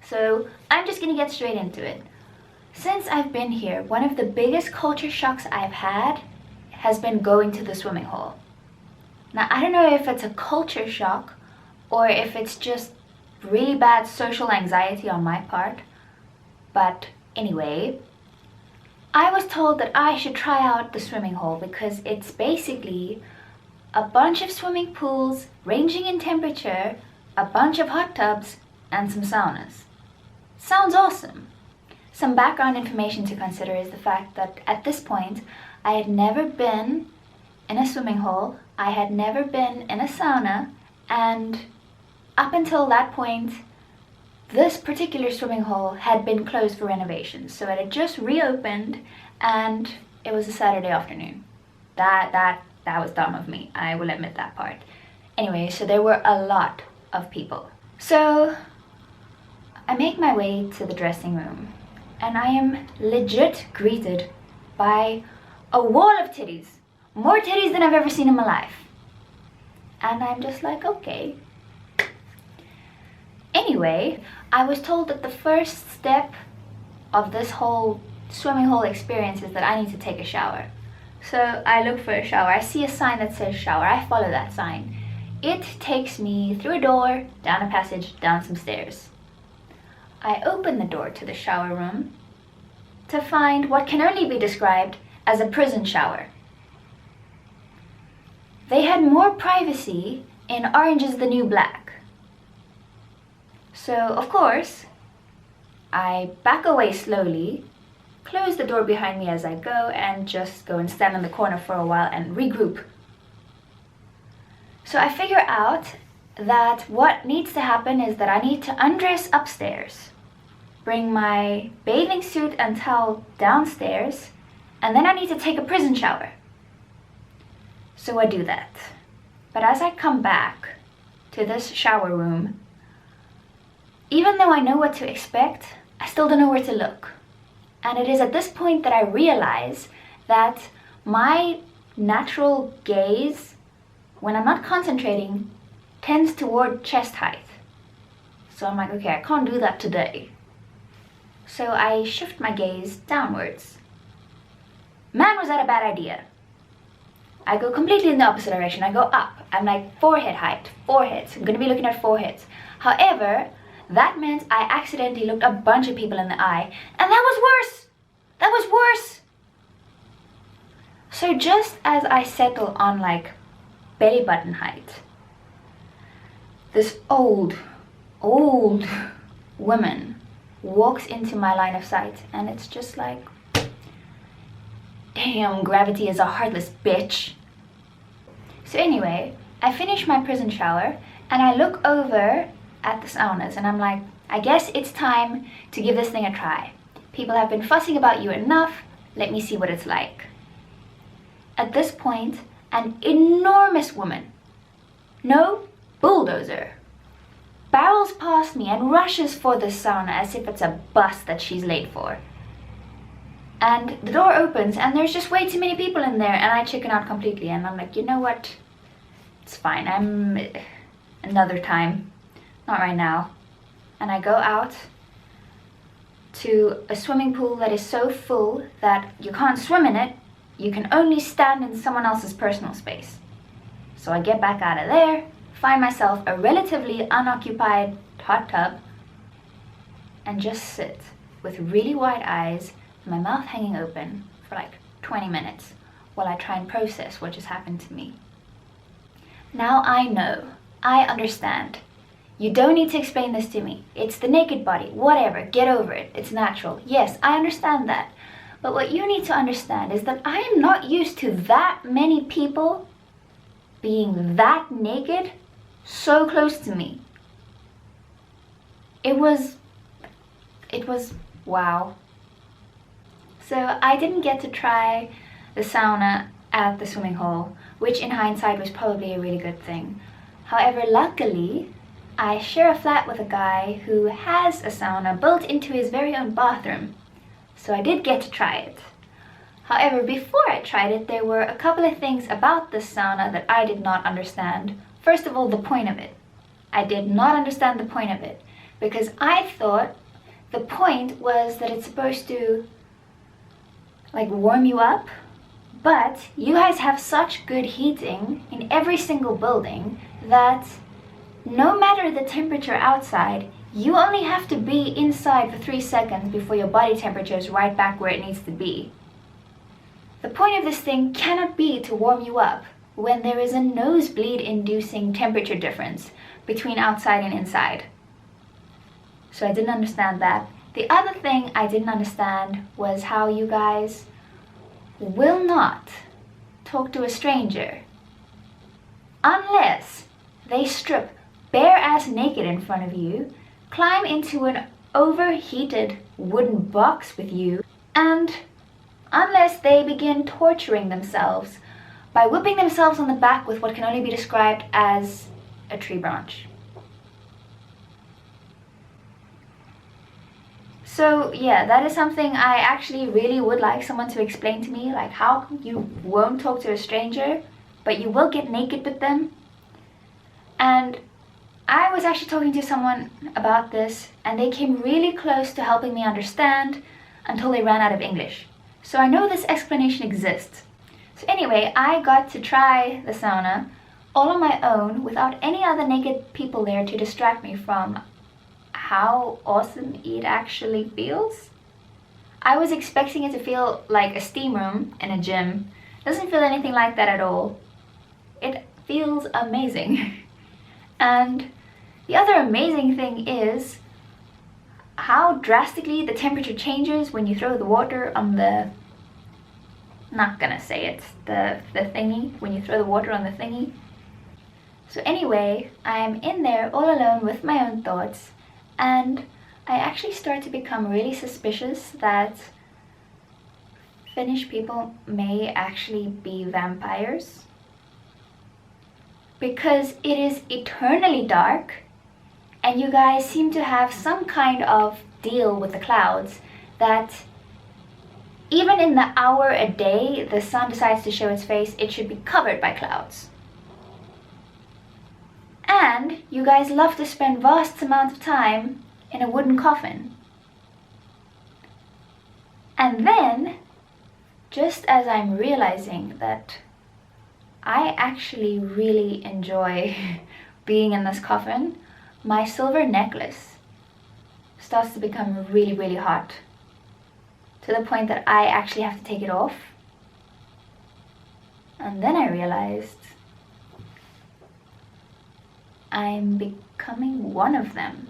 So I'm just gonna get straight into it. Since I've been here, one of the biggest culture shocks I've had has been going to the swimming hole. Now, I don't know if it's a culture shock or if it's just really bad social anxiety on my part, but anyway, I was told that I should try out the swimming hole because it's basically a bunch of swimming pools ranging in temperature, a bunch of hot tubs, and some saunas. Sounds awesome. Some background information to consider is the fact that at this point, I had never been in a swimming hole, I had never been in a sauna, and up until that point, this particular swimming hole had been closed for renovations. So it had just reopened and it was a Saturday afternoon. That was dumb of me, I will admit that part. Anyway, so there were a lot of people. So I make my way to the dressing room and I am legit greeted by a wall of titties. More titties than I've ever seen in my life. And I'm just like, okay. Anyway, I was told that the first step of this whole swimming hole experience is that I need to take a shower. So I look for a shower. I see a sign that says shower. I follow that sign. It takes me through a door, down a passage, down some stairs. I open the door to the shower room to find what can only be described as a prison shower. They had more privacy in Orange is the New Black. So, of course, I back away slowly, close the door behind me as I go, and just go and stand in the corner for a while and regroup. So I figure out that what needs to happen is that I need to undress upstairs, bring my bathing suit and towel downstairs, and then I need to take a prison shower. So I do that. But as I come back to this shower room, even though I know what to expect, I still don't know where to look. And it is at this point that I realize that my natural gaze, when I'm not concentrating, tends toward chest height. So I'm like, okay, I can't do that today. So I shift my gaze downwards. Man, was that a bad idea? I go completely in the opposite direction. I go up. I'm like forehead height, foreheads. I'm gonna be looking at foreheads. However, that meant I accidentally looked a bunch of people in the eye, and that was worse. That was worse. So just as I settle on like belly button height, this old woman walks into my line of sight, and it's just like, damn, gravity is a heartless bitch. So anyway, I finish my prison shower and I look over at the saunas and I'm like, I guess it's time to give this thing a try. People have been fussing about you enough, let me see what it's like. At this point, an enormous woman, no, bulldozer, barrels past me and rushes for the sauna as if it's a bus that she's late for. And the door opens and there's just way too many people in there and I chicken out completely and I'm like, you know what? It's fine, another time, not right now. And I go out to a swimming pool that is so full that you can't swim in it, you can only stand in someone else's personal space. So I get back out of there, find myself a relatively unoccupied hot tub and just sit with really wide eyes, my mouth hanging open for like 20 minutes while I try and process what just happened to me. Now I know, I understand. You don't need to explain this to me. It's the naked body, whatever, get over it, it's natural. Yes, I understand that. But what you need to understand is that I am not used to that many people being that naked so close to me. It was wow. So I didn't get to try the sauna at the swimming hole, which in hindsight was probably a really good thing. However, luckily, I share a flat with a guy who has a sauna built into his very own bathroom. So I did get to try it. However, before I tried it, there were a couple of things about this sauna that I did not understand. First of all, the point of it. I did not understand the point of it. because I thought the point was that it's supposed to like warm you up, but you guys have such good heating in every single building that no matter the temperature outside, you only have to be inside for 3 seconds before your body temperature is right back where it needs to be. The point of this thing cannot be to warm you up when there is a nosebleed inducing temperature difference between outside and inside. So I didn't understand that. The other thing I didn't understand was how you guys will not talk to a stranger unless they strip bare ass naked in front of you, climb into an overheated wooden box with you, and unless they begin torturing themselves by whipping themselves on the back with what can only be described as a tree branch. So yeah, that is something I actually really would like someone to explain to me, like how you won't talk to a stranger, but you will get naked with them. And I was actually talking to someone about this, and they came really close to helping me understand until they ran out of English. So I know this explanation exists. So anyway, I got to try the sauna all on my own without any other naked people there to distract me from how awesome it actually feels. I was expecting it to feel like a steam room in a gym. It doesn't feel anything like that at all. It feels amazing. And the other amazing thing is how drastically the temperature changes when you throw the water on the, not gonna say it, the thingy, when you throw the water on the thingy. So anyway, I'm in there all alone with my own thoughts, and I actually start to become really suspicious that Finnish people may actually be vampires. Because it is eternally dark, and you guys seem to have some kind of deal with the clouds that even in the hour a day the sun decides to show its face, it should be covered by clouds. And you guys love to spend vast amounts of time in a wooden coffin. And then, just as I'm realizing that I actually really enjoy being in this coffin, my silver necklace starts to become really, really hot, to the point that I actually have to take it off. And then I realized I'm becoming one of them.